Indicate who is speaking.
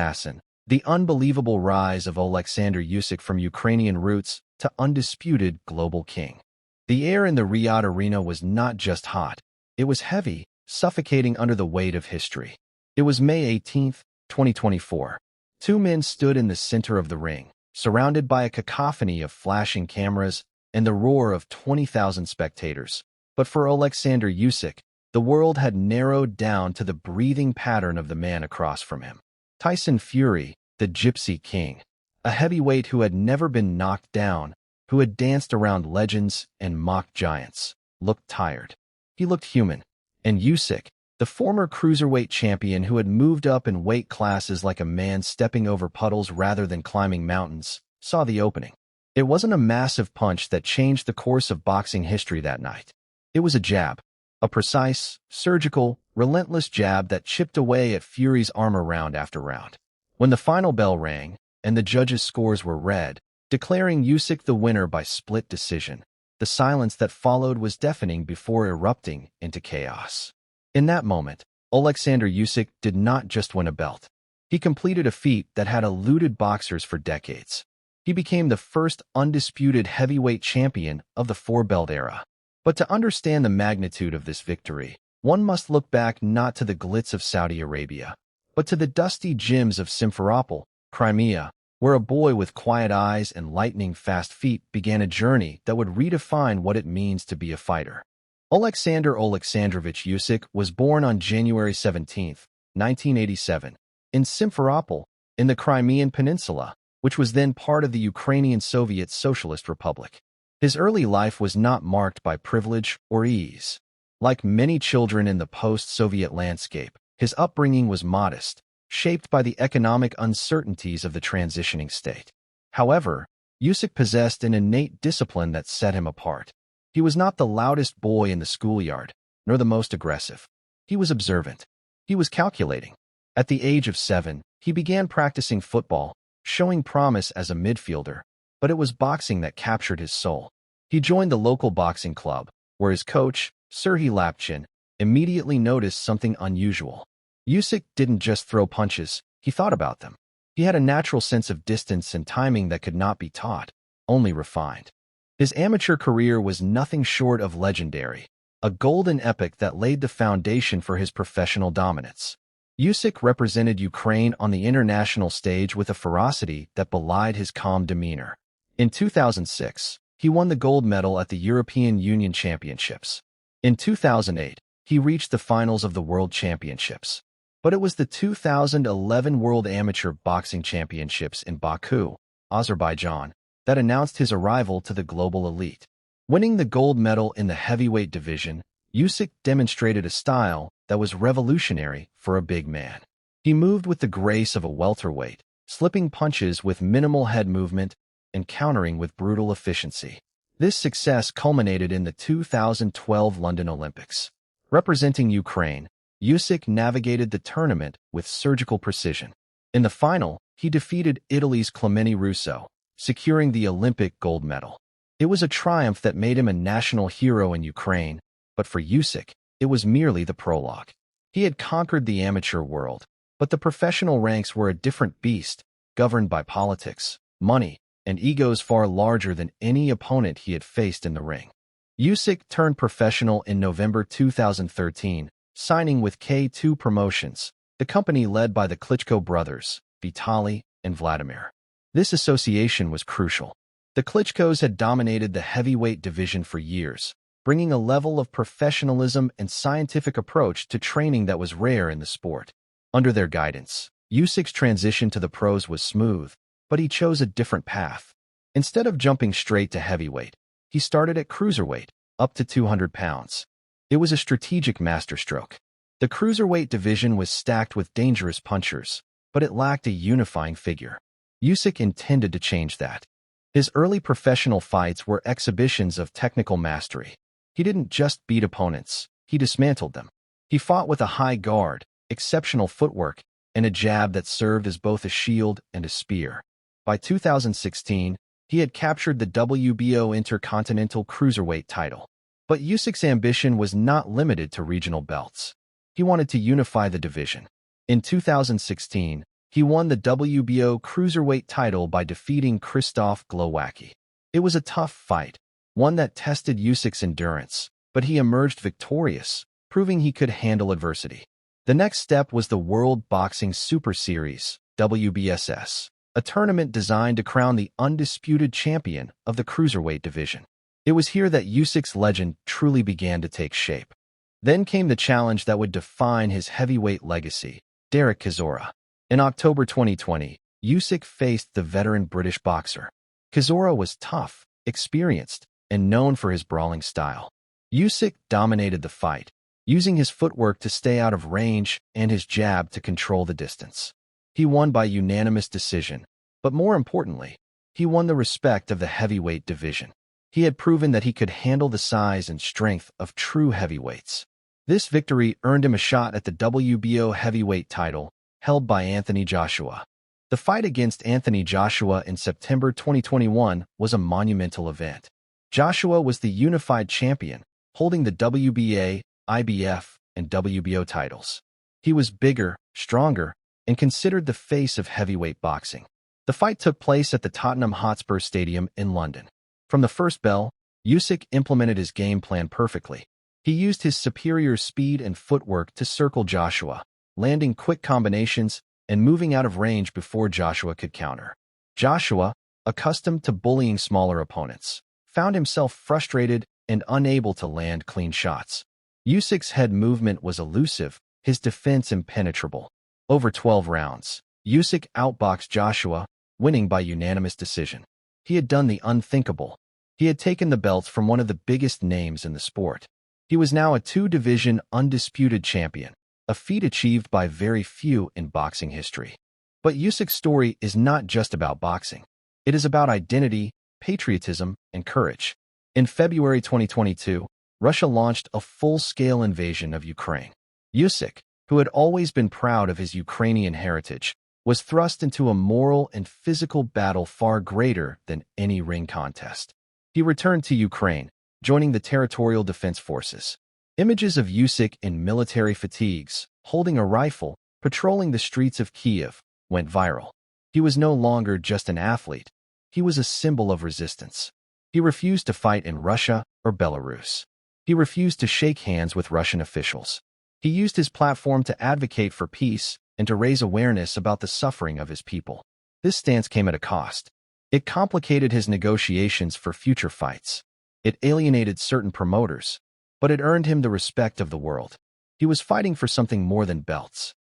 Speaker 1: assassin, the unbelievable rise of Oleksandr Usyk from Ukrainian roots to undisputed global king. The air in the Riyadh arena was not just hot, it was heavy, suffocating under the weight of history. It was May 18, 2024. Two men stood in the center of the ring, surrounded by a cacophony of flashing cameras and the roar of 20,000 spectators. But for Oleksandr Usyk, the world had narrowed down to the breathing pattern of the man across from him. Tyson Fury, the Gypsy King, a heavyweight who had never been knocked down, who had danced around legends and mocked giants, looked tired. He looked human. And Usyk, the former cruiserweight champion who had moved up in weight classes like a man stepping over puddles rather than climbing mountains, saw the opening. It wasn't a massive punch that changed the course of boxing history that night. It was a jab. A precise, surgical, relentless jab that chipped away at Fury's armor round after round. When the final bell rang, and the judges' scores were read, declaring Usyk the winner by split decision, the silence that followed was deafening before erupting into chaos. In that moment, Oleksandr Usyk did not just win a belt. He completed a feat that had eluded boxers for decades. He became the first undisputed heavyweight champion of the four-belt era. But to understand the magnitude of this victory, one must look back not to the glitz of Saudi Arabia, but to the dusty gyms of Simferopol, Crimea, where a boy with quiet eyes and lightning-fast feet began a journey that would redefine what it means to be a fighter. Oleksandr Oleksandrovich Usyk was born on January 17, 1987, in Simferopol, in the Crimean Peninsula, which was then part of the Ukrainian Soviet Socialist Republic. His early life was not marked by privilege or ease. Like many children in the post-Soviet landscape, his upbringing was modest, shaped by the economic uncertainties of the transitioning state. However, Usyk possessed an innate discipline that set him apart. He was not the loudest boy in the schoolyard, nor the most aggressive. He was observant. He was calculating. At the age of 7, he began practicing football, showing promise as a midfielder, but it was boxing that captured his soul. He joined the local boxing club, where his coach, Serhiy Lapchin, immediately noticed something unusual. Usyk didn't just throw punches, he thought about them. He had a natural sense of distance and timing that could not be taught, only refined. His amateur career was nothing short of legendary, a golden epic that laid the foundation for his professional dominance. Usyk represented Ukraine on the international stage with a ferocity that belied his calm demeanor. In 2006, he won the gold medal at the European Union Championships. In 2008, he reached the finals of the World Championships. But it was the 2011 World Amateur Boxing Championships in Baku, Azerbaijan, that announced his arrival to the global elite. Winning the gold medal in the heavyweight division, Usyk demonstrated a style that was revolutionary for a big man. He moved with the grace of a welterweight, slipping punches with minimal head movement and countering with brutal efficiency. This success culminated in the 2012 London Olympics. Representing Ukraine, Usyk navigated the tournament with surgical precision. In the final, he defeated Italy's Clementi Russo, securing the Olympic gold medal. It was a triumph that made him a national hero in Ukraine, but for Usyk, it was merely the prologue. He had conquered the amateur world, but the professional ranks were a different beast, governed by politics, money, and egos far larger than any opponent he had faced in the ring. Usyk turned professional in November 2013, signing with K2 Promotions, the company led by the Klitschko brothers, Vitaly and Vladimir. This association was crucial. The Klitschkos had dominated the heavyweight division for years, bringing a level of professionalism and scientific approach to training that was rare in the sport. Under their guidance, Usyk's transition to the pros was smooth, but he chose a different path. Instead of jumping straight to heavyweight, he started at cruiserweight, up to 200 pounds. It was a strategic masterstroke. The cruiserweight division was stacked with dangerous punchers, but it lacked a unifying figure. Usyk intended to change that. His early professional fights were exhibitions of technical mastery. He didn't just beat opponents, he dismantled them. He fought with a high guard, exceptional footwork, and a jab that served as both a shield and a spear. By 2016, he had captured the WBO Intercontinental Cruiserweight title. But Usyk's ambition was not limited to regional belts. He wanted to unify the division. In 2016, He won the WBO cruiserweight title by defeating Krzysztof Glowacki. It was a tough fight, one that tested Usyk's endurance, but he emerged victorious, proving he could handle adversity. The next step was the World Boxing Super Series, WBSS, a tournament designed to crown the undisputed champion of the cruiserweight division. It was here that Usyk's legend truly began to take shape. Then came the challenge that would define his heavyweight legacy, Derek Chisora. In October 2020, Usyk faced the veteran British boxer. Chisora was tough, experienced, and known for his brawling style. Usyk dominated the fight, using his footwork to stay out of range and his jab to control the distance. He won by unanimous decision, but more importantly, he won the respect of the heavyweight division. He had proven that he could handle the size and strength of true heavyweights. This victory earned him a shot at the WBO heavyweight title, held by Anthony Joshua. The fight against Anthony Joshua in September 2021 was a monumental event. Joshua was the unified champion, holding the WBA, IBF, and WBO titles. He was bigger, stronger, and considered the face of heavyweight boxing. The fight took place at the Tottenham Hotspur Stadium in London. From the first bell, Usyk implemented his game plan perfectly. He used his superior speed and footwork to circle Joshua, landing quick combinations and moving out of range before Joshua could counter. Joshua, accustomed to bullying smaller opponents, found himself frustrated and unable to land clean shots. Usyk's head movement was elusive, his defense impenetrable. Over 12 rounds, Usyk outboxed Joshua, winning by unanimous decision. He had done the unthinkable. He had taken the belts from one of the biggest names in the sport. He was now a two-division undisputed champion, a feat achieved by very few in boxing history. But Usyk's story is not just about boxing. It is about identity, patriotism, and courage. In February 2022, Russia launched a full-scale invasion of Ukraine. Usyk, who had always been proud of his Ukrainian heritage, was thrust into a moral and physical battle far greater than any ring contest. He returned to Ukraine, joining the Territorial Defense Forces. Images of Usyk in military fatigues, holding a rifle, patrolling the streets of Kiev, went viral. He was no longer just an athlete. He was a symbol of resistance. He refused to fight in Russia or Belarus. He refused to shake hands with Russian officials. He used his platform to advocate for peace and to raise awareness about the suffering of his people. This stance came at a cost. It complicated his negotiations for future fights. It alienated certain promoters, but it earned him the respect of the world. He was fighting for something more than belts.